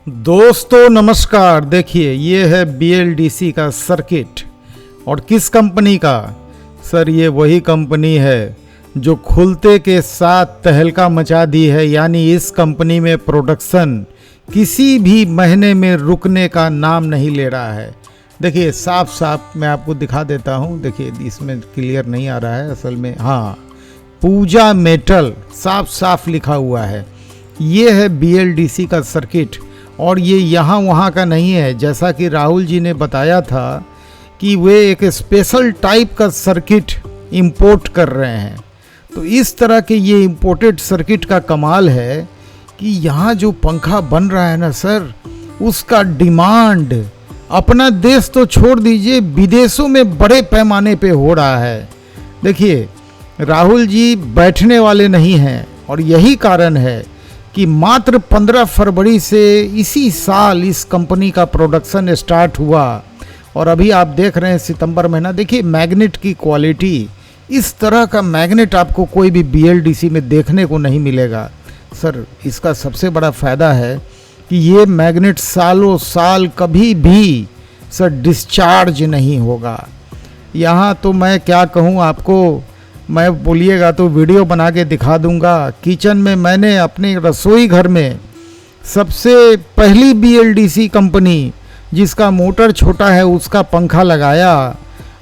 दोस्तों नमस्कार। देखिए ये है BLDC का सर्किट और किस कंपनी का। सर ये वही कंपनी है जो खुलते के साथ तहलका मचा दी है। यानी इस कंपनी में प्रोडक्शन किसी भी महीने में रुकने का नाम नहीं ले रहा है। देखिए साफ साफ मैं आपको दिखा देता हूँ। देखिए इसमें क्लियर नहीं आ रहा है असल में। हाँ, पूजा मेटल साफ साफ लिखा हुआ है। ये है BLDC का सर्किट और ये यहाँ वहाँ का नहीं है। जैसा कि राहुल जी ने बताया था कि वे एक स्पेशल टाइप का सर्किट इंपोर्ट कर रहे हैं। तो इस तरह के ये इंपोर्टेड सर्किट का कमाल है कि यहाँ जो पंखा बन रहा है ना सर, उसका डिमांड अपना देश तो छोड़ दीजिए, विदेशों में बड़े पैमाने पे हो रहा है। देखिए राहुल जी बैठने वाले नहीं हैं और यही कारण है कि मात्र 15 फरवरी से इसी साल इस कंपनी का प्रोडक्शन स्टार्ट हुआ और अभी आप देख रहे हैं सितंबर महीना। देखिए मैग्नेट की क्वालिटी, इस तरह का मैग्नेट आपको कोई भी BLDC में देखने को नहीं मिलेगा। सर इसका सबसे बड़ा फ़ायदा है कि ये मैग्नेट सालों साल कभी भी सर डिस्चार्ज नहीं होगा। यहाँ तो मैं क्या कहूँ आपको, मैं बोलिएगा तो वीडियो बना के दिखा दूंगा। किचन में मैंने अपने रसोई घर में सबसे पहली BLDC कंपनी जिसका मोटर छोटा है उसका पंखा लगाया।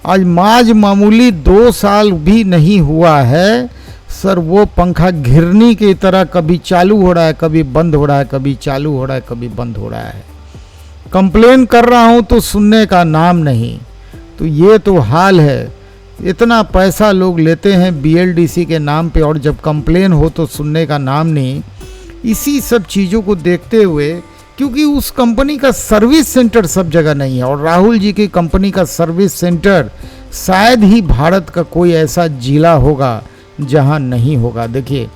आज माज मामूली 2 साल भी नहीं हुआ है सर, वो पंखा घिरनी की तरह कभी चालू हो रहा है, कभी बंद हो रहा है, कभी चालू हो रहा है, कभी बंद हो रहा है। कंप्लेन कर रहा हूँ तो सुनने का नाम नहीं। तो ये तो हाल है। इतना पैसा लोग लेते हैं BLDC के नाम पे और जब कंप्लेन हो तो सुनने का नाम नहीं। इसी सब चीज़ों को देखते हुए, क्योंकि उस कंपनी का सर्विस सेंटर सब जगह नहीं है और राहुल जी की कंपनी का सर्विस सेंटर शायद ही भारत का कोई ऐसा जिला होगा जहां नहीं होगा। देखिए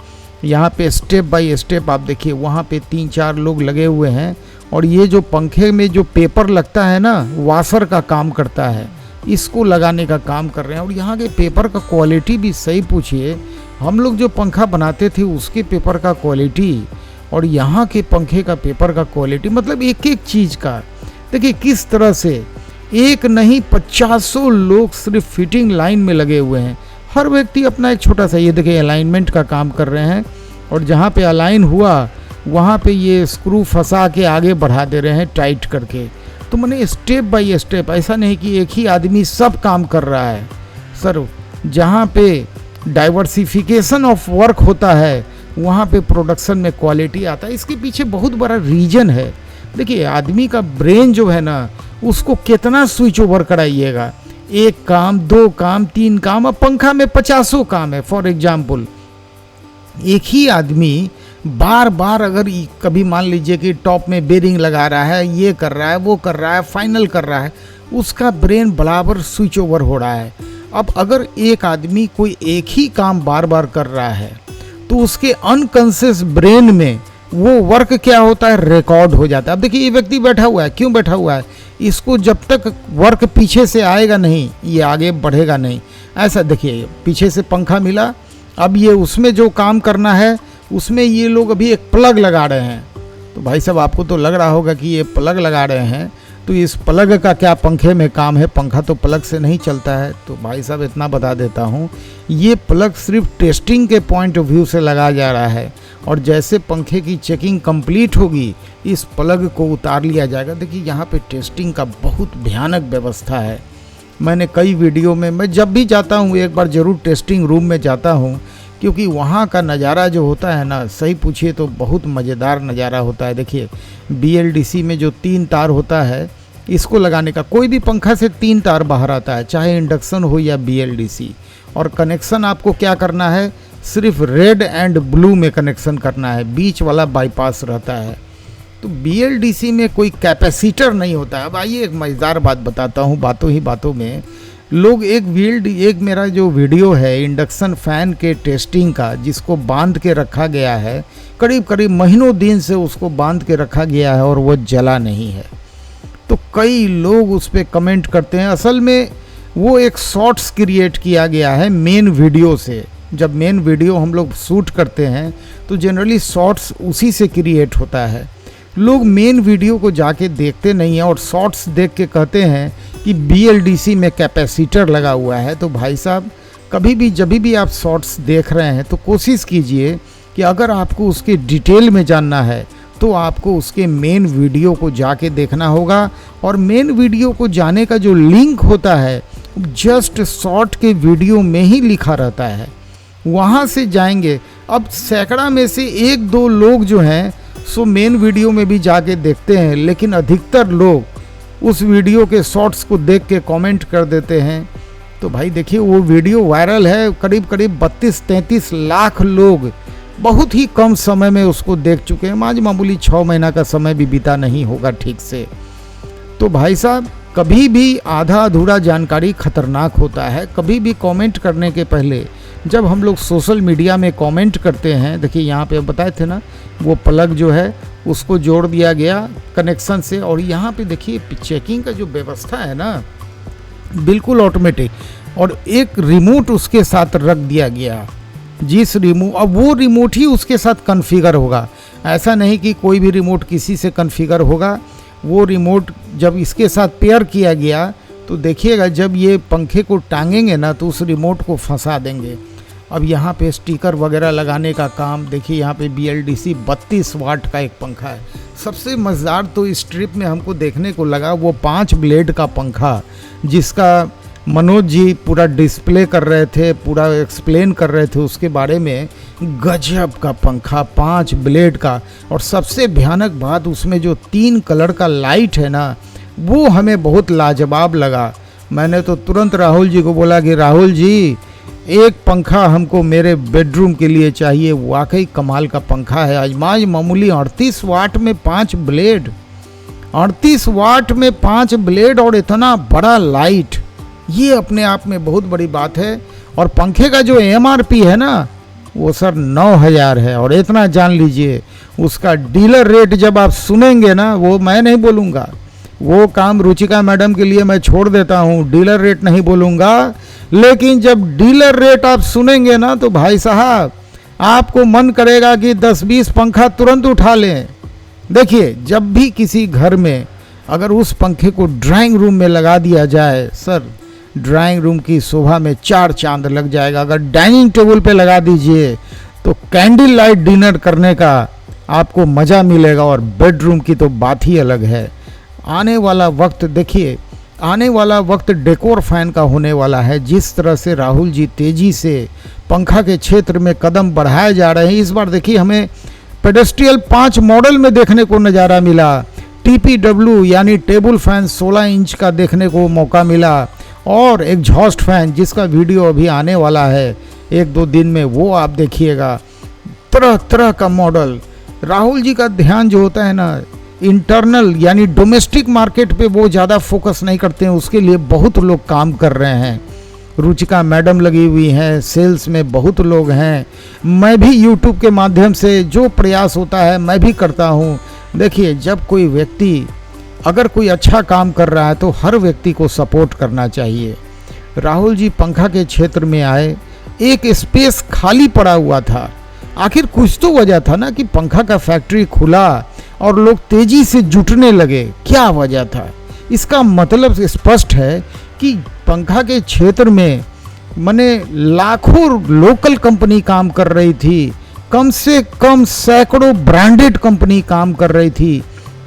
यहाँ पे स्टेप बाय स्टेप आप देखिए, वहाँ पे 3-4 लोग लगे हुए हैं और ये जो पंखे में जो पेपर लगता है ना, वाशर का काम करता है, इसको लगाने का काम कर रहे हैं। और यहाँ के पेपर का क्वालिटी भी सही पूछिए, हम लोग जो पंखा बनाते थे उसके पेपर का क्वालिटी और यहाँ के पंखे का पेपर का क्वालिटी, मतलब एक एक चीज़ का देखिए किस तरह से एक नहीं 50 लोग सिर्फ फिटिंग लाइन में लगे हुए हैं। हर व्यक्ति अपना एक छोटा सा, ये देखिए अलाइनमेंट का काम कर रहे हैं और जहाँ पे अलाइन हुआ वहाँ पे ये स्क्रू फंसा के आगे बढ़ा दे रहे हैं टाइट करके। तो मैंने स्टेप बाय स्टेप, ऐसा नहीं कि एक ही आदमी सब काम कर रहा है सर। जहाँ पे डाइवर्सिफिकेशन ऑफ वर्क होता है वहाँ पे प्रोडक्शन में क्वालिटी आता है। इसके पीछे बहुत बड़ा रीजन है। देखिए आदमी का ब्रेन जो है ना, उसको कितना स्विच ओवर कराइएगा, 1 काम 2 काम 3 काम। अब पंखा में 50 काम है। फॉर एग्जाम्पल एक ही आदमी बार बार अगर कभी मान लीजिए कि टॉप में बेरिंग लगा रहा है, ये कर रहा है, वो कर रहा है, फाइनल कर रहा है, उसका ब्रेन बराबर स्विच ओवर हो रहा है। अब अगर एक आदमी कोई एक ही काम बार बार कर रहा है तो उसके अनकॉन्शियस ब्रेन में वो वर्क क्या होता है, रिकॉर्ड हो जाता है। अब देखिए ये व्यक्ति बैठा हुआ है, क्यों बैठा हुआ है, इसको जब तक वर्क पीछे से आएगा नहीं ये आगे बढ़ेगा नहीं। ऐसा देखिए पीछे से पंखा मिला, अब ये उसमें जो काम करना है उसमें ये लोग अभी एक प्लग लगा रहे हैं। तो भाई साहब आपको तो लग रहा होगा कि ये प्लग लगा रहे हैं, तो इस प्लग का क्या पंखे में काम है, पंखा तो प्लग से नहीं चलता है। तो भाई साहब इतना बता देता हूँ, ये प्लग सिर्फ टेस्टिंग के पॉइंट ऑफ व्यू से लगाया जा रहा है और जैसे पंखे की चेकिंग कंप्लीट होगी इस प्लग को उतार लिया जाएगा। देखिए यहाँ पे टेस्टिंग का बहुत भयानक व्यवस्था है। मैंने कई वीडियो में, मैं जब भी जाता हूँ एक बार ज़रूर टेस्टिंग रूम में जाता हूँ, क्योंकि वहाँ का नज़ारा जो होता है ना, सही पूछिए तो बहुत मज़ेदार नज़ारा होता है। देखिए BLDC में जो 3 तार होता है, इसको लगाने का, कोई भी पंखा से 3 तार बाहर आता है, चाहे इंडक्शन हो या BLDC। और कनेक्शन आपको क्या करना है, सिर्फ रेड एंड ब्लू में कनेक्शन करना है, बीच वाला बाईपास रहता है। तो BLDC में कोई कैपेसिटर नहीं होता है। अब आइए एक मज़ेदार बात बताता हूँ, बातों ही बातों में लोग एक मेरा जो वीडियो है इंडक्शन फ़ैन के टेस्टिंग का, जिसको बांध के रखा गया है, करीब करीब महीनों दिन से उसको बांध के रखा गया है और वो जला नहीं है। तो कई लोग उस पर कमेंट करते हैं। असल में वो एक शॉर्ट्स क्रिएट किया गया है मेन वीडियो से। जब मेन वीडियो हम लोग शूट करते हैं तो जनरली शॉर्ट्स उसी से क्रिएट होता है। लोग मेन वीडियो को जाके देखते नहीं हैं और शॉर्ट्स देख के कहते हैं कि BLDC में कैपेसिटर लगा हुआ है। तो भाई साहब, कभी भी जब भी आप शॉर्ट्स देख रहे हैं तो कोशिश कीजिए कि अगर आपको उसके डिटेल में जानना है तो आपको उसके मेन वीडियो को जाके देखना होगा। और मेन वीडियो को जाने का जो लिंक होता है जस्ट शॉर्ट के वीडियो में ही लिखा रहता है, वहाँ से जाएंगे। अब सैकड़ा में से 1-2 लोग जो हैं सो मेन वीडियो में भी जाके देखते हैं, लेकिन अधिकतर लोग उस वीडियो के शॉर्ट्स को देख के कमेंट कर देते हैं। तो भाई देखिए, वो वीडियो वायरल है, करीब 32-33 लाख लोग बहुत ही कम समय में उसको देख चुके हैं। मामूली 6 महीना का समय भी बीता नहीं होगा ठीक से। तो भाई साहब, कभी भी आधा अधूरा जानकारी खतरनाक होता है। कभी भी कमेंट करने के पहले जब हम लोग सोशल मीडिया में कमेंट करते हैं, देखिए यहाँ पे बताए थे ना, वो प्लग जो है उसको जोड़ दिया गया कनेक्शन से, और यहाँ पे देखिए चेकिंग का जो व्यवस्था है ना बिल्कुल ऑटोमेटिक, और एक रिमोट उसके साथ रख दिया गया। जिस रिमोट, अब वो रिमोट ही उसके साथ कॉन्फ़िगर होगा, ऐसा नहीं कि कोई भी रिमोट किसी से कॉन्फ़िगर होगा। वो रिमोट जब इसके साथ पेयर किया गया तो देखिएगा जब ये पंखे को टांगेंगे ना तो उस रिमोट को फंसा देंगे। अब यहाँ पे स्टिकर वगैरह लगाने का काम, देखिए यहाँ पे BLDC 32 वाट का एक पंखा है। सबसे मज़ेदार तो इस ट्रिप में हमको देखने को लगा वो 5 ब्लेड का पंखा, जिसका मनोज जी पूरा डिस्प्ले कर रहे थे, पूरा एक्सप्लेन कर रहे थे उसके बारे में। गजब का पंखा, 5 ब्लेड का, और सबसे भयानक बात उसमें जो 3 कलर का लाइट है ना वो हमें बहुत लाजवाब लगा। मैंने तो तुरंत राहुल जी को बोला कि राहुल जी, एक पंखा हमको मेरे बेडरूम के लिए चाहिए। वाकई कमाल का पंखा है। आजमाज मामूली 38 वाट में 5 ब्लेड, 38 वाट में 5 ब्लेड और इतना बड़ा लाइट, ये अपने आप में बहुत बड़ी बात है। और पंखे का जो MRP है ना वो सर 9,000 है। और इतना जान लीजिए उसका डीलर रेट जब आप सुनेंगे ना, वो मैं नहीं बोलूँगा, वो काम रुचिका मैडम के लिए मैं छोड़ देता हूँ, डीलर रेट नहीं बोलूँगा। लेकिन जब डीलर रेट आप सुनेंगे ना तो भाई साहब आपको मन करेगा कि 10-20 पंखा तुरंत उठा लें। देखिए, जब भी किसी घर में अगर उस पंखे को ड्राइंग रूम में लगा दिया जाए, सर ड्राइंग रूम की शोभा में 4 चांद लग जाएगा। अगर डाइनिंग टेबल पे लगा दीजिए तो कैंडल लाइट डिनर करने का आपको मज़ा मिलेगा। और बेडरूम की तो बात ही अलग है। आने वाला वक्त देखिए, आने वाला वक्त डेकोर फैन का होने वाला है। जिस तरह से राहुल जी तेज़ी से पंखा के क्षेत्र में कदम बढ़ाए जा रहे हैं, इस बार देखिए हमें पेडेस्ट्रियल 5 मॉडल में देखने को नज़ारा मिला। TPW यानी टेबल फैन 16 इंच का देखने को मौका मिला, और एक एग्जॉस्ट फैन जिसका वीडियो अभी आने वाला है 1-2 दिन में, वो आप देखिएगा। तरह तरह का मॉडल। राहुल जी का ध्यान जो होता है ना इंटरनल यानी डोमेस्टिक मार्केट पे वो ज़्यादा फोकस नहीं करते हैं, उसके लिए बहुत लोग काम कर रहे हैं। रुचिका मैडम लगी हुई हैं, सेल्स में बहुत लोग हैं। मैं भी यूट्यूब के माध्यम से जो प्रयास होता है मैं भी करता हूँ। देखिए, जब कोई व्यक्ति अगर कोई अच्छा काम कर रहा है तो हर व्यक्ति को सपोर्ट करना चाहिए। राहुल जी पंखा के क्षेत्र में आए, एक स्पेस खाली पड़ा हुआ था। आखिर कुछ तो वजह था ना कि पंखा का फैक्ट्री खुला और लोग तेजी से जुटने लगे। क्या वजह था? इसका मतलब स्पष्ट है कि पंखा के क्षेत्र में माने लाखों लोकल कंपनी काम कर रही थी, कम से कम सैकड़ों ब्रांडेड कंपनी काम कर रही थी।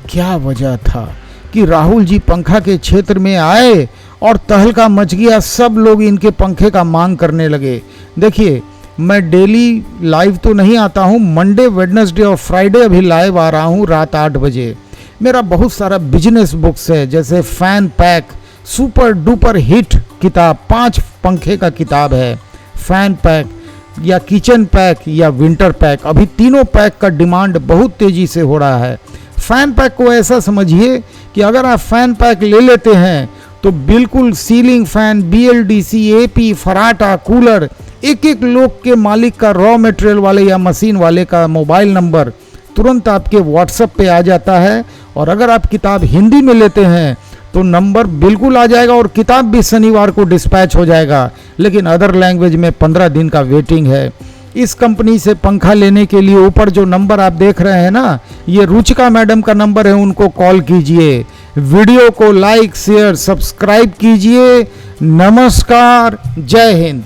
क्या वजह था कि राहुल जी पंखा के क्षेत्र में आए और तहलका मच गया, सब लोग इनके पंखे का मांग करने लगे। देखिए, मैं डेली लाइव तो नहीं आता हूँ, मंडे, वेडनेसडे और फ्राइडे अभी लाइव आ रहा हूँ रात 8 बजे। मेरा बहुत सारा बिजनेस बुक्स है, जैसे fan pack super duper hit किताब, 5 पंखे का किताब है, फैन पैक या किचन पैक या विंटर पैक। अभी तीनों पैक का डिमांड बहुत तेज़ी से हो रहा है। फैन पैक को ऐसा समझिए कि अगर आप फैन पैक ले लेते हैं तो बिल्कुल सीलिंग फैन, BLDC, AP, फराटा, कूलर, एक एक लोग के मालिक का, रॉ मटेरियल वाले या मशीन वाले का मोबाइल नंबर तुरंत आपके व्हाट्सएप पे आ जाता है। और अगर आप किताब हिंदी में लेते हैं तो नंबर बिल्कुल आ जाएगा और किताब भी शनिवार को डिस्पैच हो जाएगा। लेकिन अदर लैंग्वेज में 15 दिन का वेटिंग है। इस कंपनी से पंखा लेने के लिए ऊपर जो नंबर आप देख रहे हैं ना, ये रुचिका मैडम का नंबर है, उनको कॉल कीजिए। वीडियो को लाइक शेयर सब्सक्राइब कीजिए। नमस्कार, जय हिंद।